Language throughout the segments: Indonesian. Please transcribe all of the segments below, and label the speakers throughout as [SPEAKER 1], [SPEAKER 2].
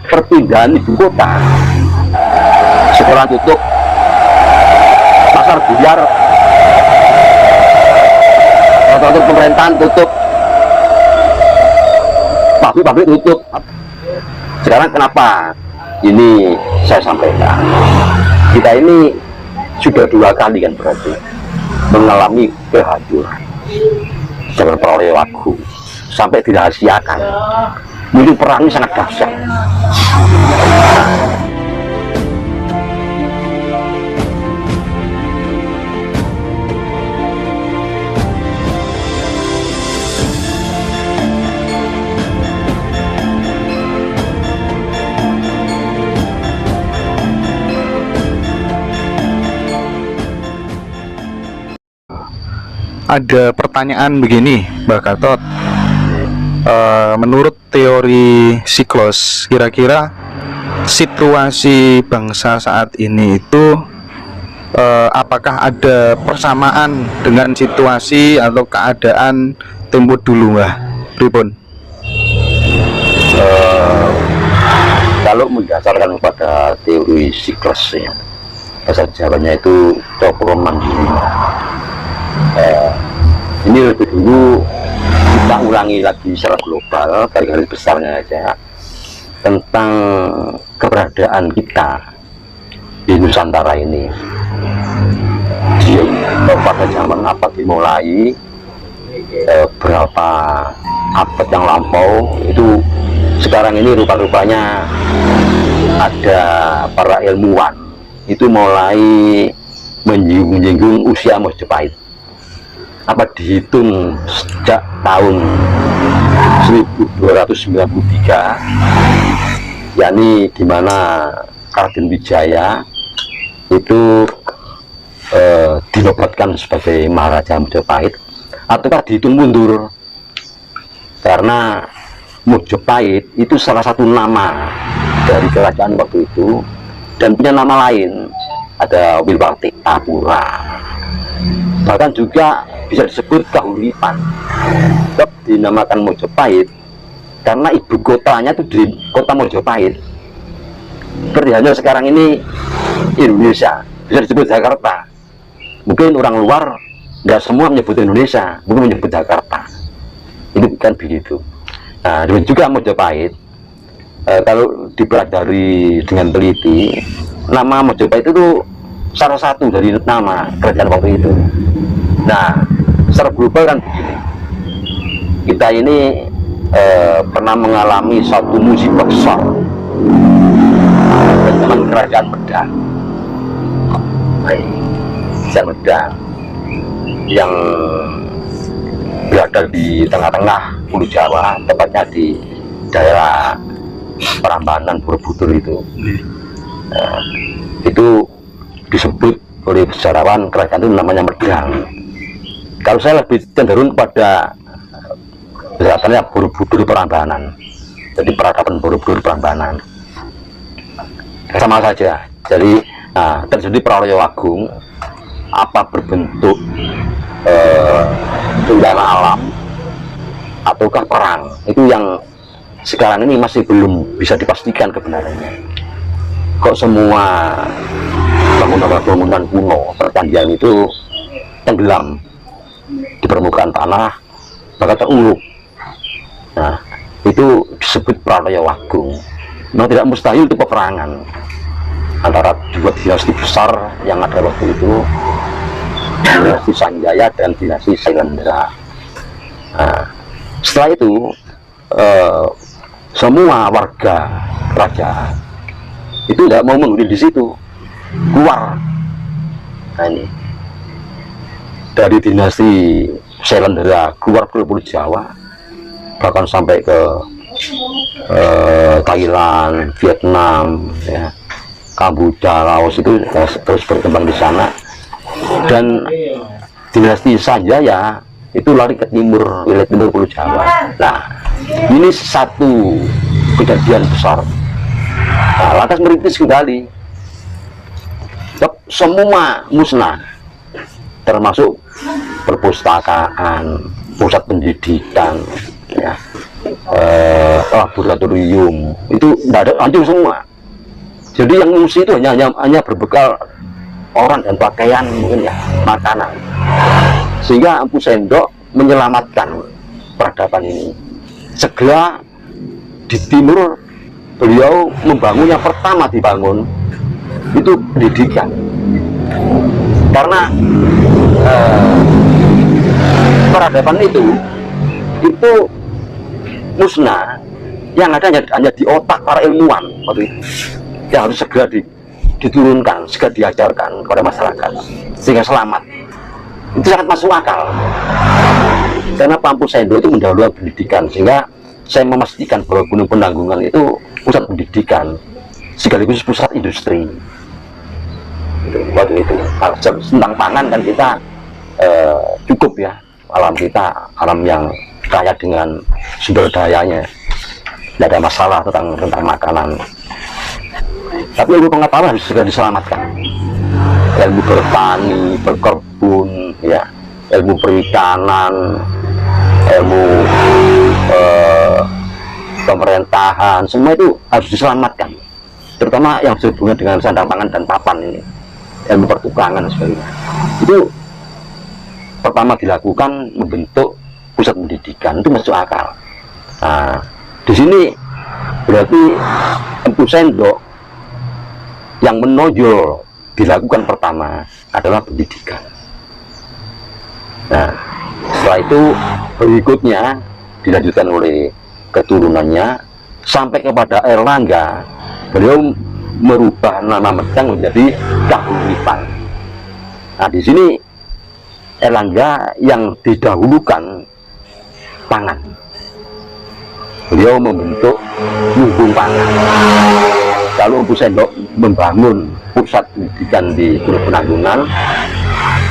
[SPEAKER 1] perpindahan ibu kota, sekolah tutup, pasar buyar, kantor pemerintahan tutup, pabrik-pabrik tutup. Sekarang kenapa ini saya sampaikan, kita ini sudah 2 kali kan berarti mengalami kehancuran. Jangan peroleh waktu sampai dirahasiakan. Mungkin perang ini sangat dahsyat.
[SPEAKER 2] Ada pertanyaan begini, Mbak Gatot. Menurut teori siklus, kira-kira situasi bangsa saat ini itu apakah ada persamaan dengan situasi atau keadaan tempo dulu, Mbak? Pripun?
[SPEAKER 1] Kalau mendasarkan pada teori siklus ya, bahasa Jawanya itu cokro mandiri. Ini lebih dulu kita ulangi lagi secara global, garis besarnya aja, tentang keberadaan kita di Nusantara ini. Pada zaman apa dimulai, berapa abad yang lampau, itu sekarang ini rupa-rupanya ada para ilmuwan itu mulai menyinggung usia Majapahit. Apa dihitung sejak tahun 1293, yakni di mana Raden Wijaya itu dinobatkan sebagai Maharaja Majapahit, ataukah dihitung mundur karena Majapahit itu salah satu nama dari kerajaan waktu itu dan punya nama lain, ada Wilwarti Tapura, bahkan juga bisa disebut Kahuripan. Tetap dinamakan Majapahit karena ibu kotanya itu di kota Majapahit. Seperti halnya sekarang ini Indonesia bisa disebut Jakarta. Mungkin orang luar nggak semua menyebut Indonesia, mungkin menyebut Jakarta. Itu bukan begitu. Nah, dan juga Majapahit, kalau dipelajari dengan teliti, nama Majapahit itu salah satu dari nama kerajaan waktu itu. Nah, secara global kan begini, kita ini pernah mengalami satu musibah besar zaman kerajaan Medang. Kerajaan Medang yang berada di tengah-tengah Pulau Jawa, tepatnya di daerah Prambanan, Borobudur itu. Itu disebut oleh sejarawan kerajaan itu namanya Medang. Kalau saya lebih cenderung pada biasanya Borobudur Prambanan, jadi peradaban Borobudur Prambanan sama saja. Jadi terjadi Praroyowagung, apa berbentuk bencana alam ataukah perang, itu yang sekarang ini masih belum bisa dipastikan kebenarannya. Kok semua bangunan-bangunan kuno pertanian itu tenggelam di permukaan tanah, bahkan teruruk. Nah, itu disebut Praroyowagung. Memang tidak mustahil itu peperangan antara dua dinasti besar yang ada waktu itu, dinasti Sanjaya dan dinasti Sailendra. Nah, setelah itu semua warga kerajaan itu tidak mau menghuni di situ, keluar. Nah, ini dari dinasti Sailendra keluar ke Pulau Jawa, bahkan sampai ke Thailand, Vietnam, ya, Kamboja, Laos, itu terus berkembang di sana. Dan dinasti Sanjaya itu lari ke timur, wilayah timur Pulau Jawa. Nah, ini satu kejadian besar. Nah, lantas merintis kembali, semua musnah, termasuk perpustakaan, pusat pendidikan, ya, laboratorium, itu tidak ada, hancur semua. Jadi yang ngungsi itu hanya berbekal orang dan pakaian, mungkin ya, makanan. Sehingga Empu Sendok menyelamatkan peradaban ini. Segera di timur beliau membangun, yang pertama dibangun itu pendidikan. Karena peradaban itu musnah, yang ada hanya di otak para ilmuwan waktu itu, yang harus segera diturunkan, segera diajarkan kepada masyarakat sehingga selamat. Itu sangat masuk akal, karena Empu Sendok itu mendahului pendidikan, sehingga saya memastikan bahwa Gunung Penanggungan itu pusat pendidikan sekaligus pusat industri. Waktu itu tentang pangan kan kita cukup ya, alam kita alam yang kaya dengan sumber dayanya, tidak ada masalah tentang makanan. Tapi ilmu pengetahuan harus segera diselamatkan. Ilmu bertani, berkebun, ya, ilmu perikanan, ilmu pemerintahan, semua itu harus diselamatkan. Terutama yang berhubungan dengan sandang pangan dan papan ini, ilmu pertukangan sebagainya. Itu pertama dilakukan membentuk pusat pendidikan, itu masuk akal. Nah, di sini berarti Empu Sendok yang menonjol dilakukan pertama adalah pendidikan. Nah, setelah itu berikutnya dilanjutkan oleh keturunannya sampai kepada Erlangga. Beliau merubah nama Medang menjadi Kahuripan. Nah, di sini Erlangga yang didahulukan pangan. Beliau membentuk lumbung pangan. Kalau Empu Sendok membangun pusat pendidikan di Gunung Penanggungan,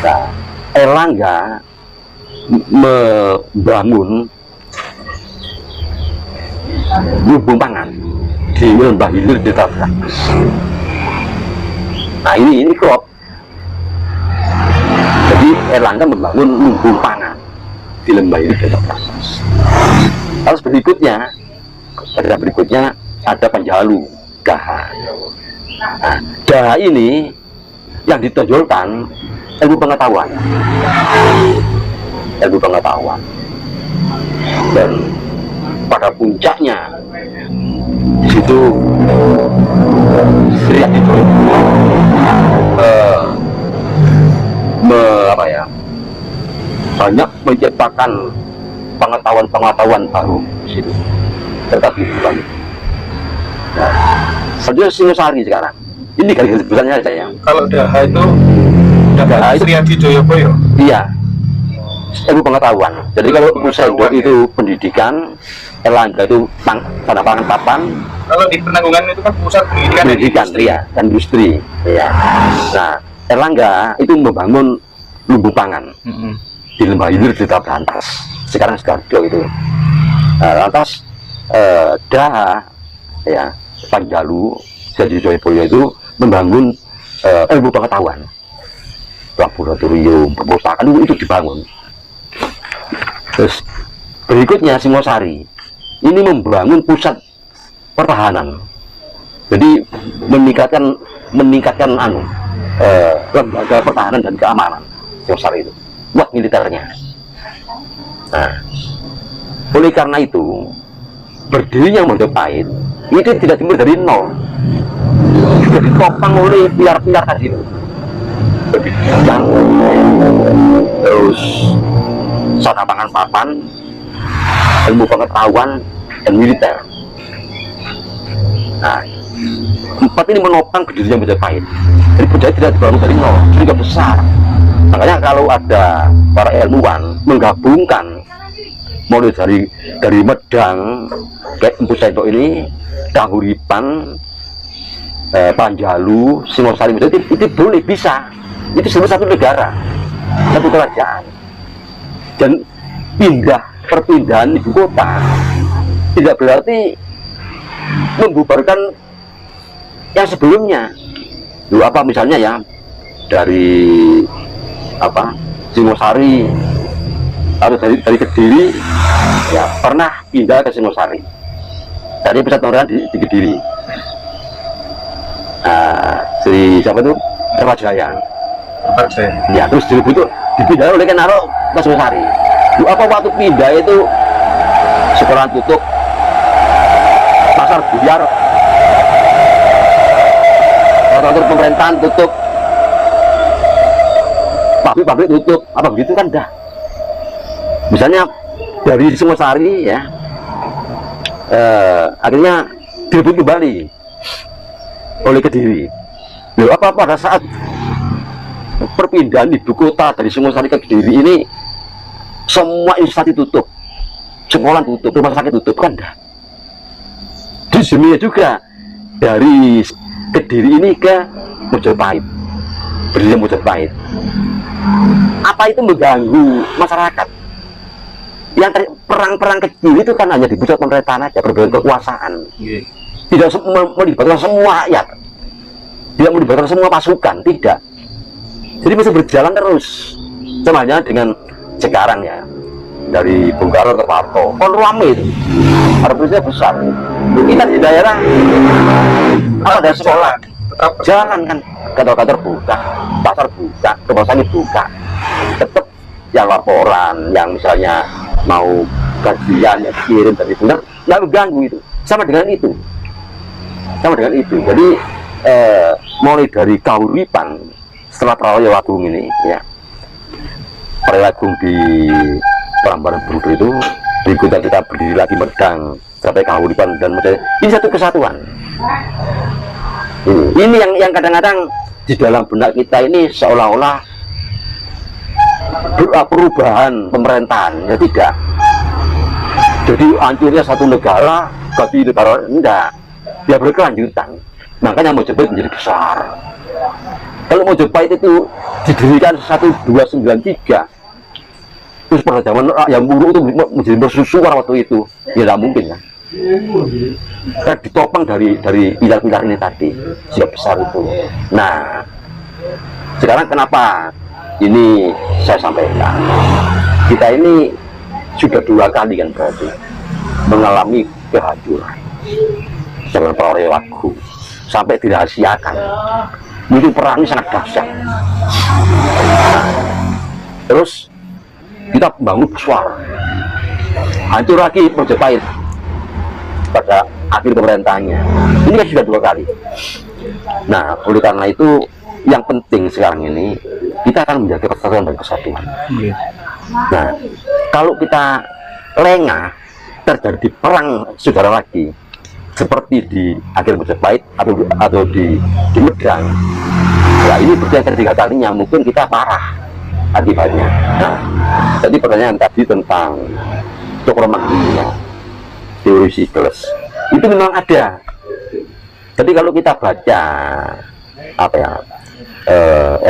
[SPEAKER 1] nah, Erlangga membangun lumbung pangan di Lembah Hilir di Tabrangas. Nah, ini klop. Jadi Erlangga membangun lumbung pangan di Lembah Hilir di Tabrangas. Terus berikutnya ada Panjalu, Daha. Nah, Daha ini yang ditonjolkan ilmu pengetahuan, dan pada puncaknya di situ Sri Aditya banyak menciptakan pengetahuan baru di situ terkait kehidupan. Nah, selanjutnya Singosari sekarang. Ini garis besarnya saya.
[SPEAKER 2] Kalau Daha itu
[SPEAKER 1] Daha itu
[SPEAKER 2] Sri Adi Joyoboyo.
[SPEAKER 1] iya, ilmu pengetahuan. Jadi kalau Empu Sendok itu pendidikan, Erlangga itu tanda pangan papan.
[SPEAKER 2] Kalau di Penanggungan itu kan pusat pendidikan
[SPEAKER 1] Iya, dan industri. Iya. Nah, Erlangga itu membangun lumbung pangan di Lembah Hilir di Tabrantas. Sekarang Sidoarjo itu. Nah, lantas Daha, ya, Panjalu, jadi Joyoboyo itu membangun ilmu pengetahuan, laboratorium, perpustakaan itu dibangun. Terus berikutnya Singosari ini membangun pusat pertahanan. Jadi meningkatkan lembaga pertahanan dan keamanan Singosari itu, buat militernya. Nah, oleh karena itu berdirinya Majapahit itu tidak dimulai dari nol, sudah ditopang oleh pilar-pilar tadi itu. Pendidikan, terus sandang pangan papan, ilmu pengetahuan, dan militer. Nah, empat ini menopang berdirinya Majapahit. Jadi budaya tidak dibangun dari nol, juga besar. Makanya kalau ada para ilmuwan menggabungkan mulai dari Medang, kayak Empu Sendok ini, Kahuripan, Panjalu, Singosari, itu boleh, bisa. Itu sebenarnya satu negara, satu kerajaan. Dan perpindahan ibu kota tidak berarti membubarkan yang sebelumnya. Dulu apa misalnya ya, dari Singosari atau dari Kediri ya pernah pindah ke Singosari dari pusat pemerintahan di Kediri. Si siapa itu Kerajaan ya, terus itu dipindah oleh Kenaro ke Singosari. Apa waktu pindah itu sekolah tutup, pasar buyar, kantor pemerintahan tutup, pabrik tutup, apa begitu kan dah. Misalnya dari Singosari ya, akhirnya direbut kembali oleh Kediri. Loh, apa pada saat perpindahan ibu kota dari Singosari ke Kediri ini semua instansi tutup, sekolah tutup, rumah sakit tutup kan dah. Di sini juga dari Kediri ini ke Mojopahit, berdiri Mojopahit. Apa itu mengganggu masyarakat? Yang perang-perang kecil itu kan hanya di pusat pemerintahan aja, berbeda kekuasaan. Tidak melibatkan semua rakyat, tidak melibatkan semua pasukan, tidak. Jadi masih berjalan terus. Semuanya dengan sekarang ya, dari Bung Karno ke Pak Harto, kon rame itu, harusnya besar. Kita di daerah apa ada sekolah, jalan kan, kantor-kantor buka, pasar buka, rumah sakit buka, tetap yang laporan, yang misalnya mau kajian yang kirim dari benar, nggak mengganggu itu, sama dengan itu, Jadi mulai dari Kahuripan setelah Prawayawagung ini ya, Prawayawagung di Prambanan Brudo itu, berikutnya kita berdiri lagi Medang sampai Kahuripan dan Medang, ini satu kesatuan. Ini yang kadang-kadang di dalam benak kita ini seolah-olah perubahan pemerintahan, ya tidak. Jadi hancurnya satu negara, ganti negara, enggak. Dia berkelanjutan. Makanya Mojopahit menjadi besar. Kalau Mojopahit itu didirikan 1293, terus pada zaman yang buruk itu menjadi bersusuar waktu itu, ya tidak mungkin ya. Kan ditopang dari pilar-pilar ini tadi, sudah besar itu. Nah, sekarang kenapa ini saya sampaikan? Kita ini sudah 2 kali kan berarti mengalami kehancuran zaman Prawayawagung sampai dirahasiakan. Itu perang ini sangat dahsyat. Nah, terus kita bangun besar, hancur lagi Mojopahit pada akhir pemerintahannya. Ini kan sudah 2 kali. Nah, oleh karena itu yang penting sekarang ini kita akan menjaga persatuan dan kesatuan. Nah, kalau kita lengah, terjadi perang saudara lagi seperti di akhir Mojopahit atau di Medang, ya ini berarti yang ketiga kalinya mungkin kita parah akibatnya. Nah, jadi pertanyaan tadi tentang Cokromanggilnya, teori siklus itu memang ada. Jadi kalau kita baca apa ya,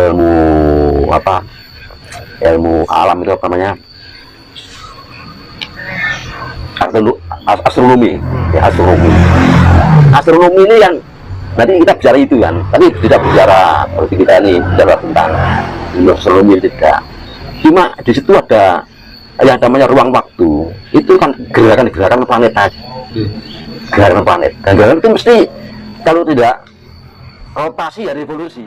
[SPEAKER 1] ilmu alam itu apa namanya, astronomi ya, astronomi ini yang nanti kita bicara itu kan, tapi tidak bicara seperti kita ini bicara tentang astronomi, tidak. Cuma di situ ada yang namanya ruang waktu, itu kan gerakan planet tadi, gerakan planet, dan gerakan itu mesti kalau tidak rotasi ya revolusi.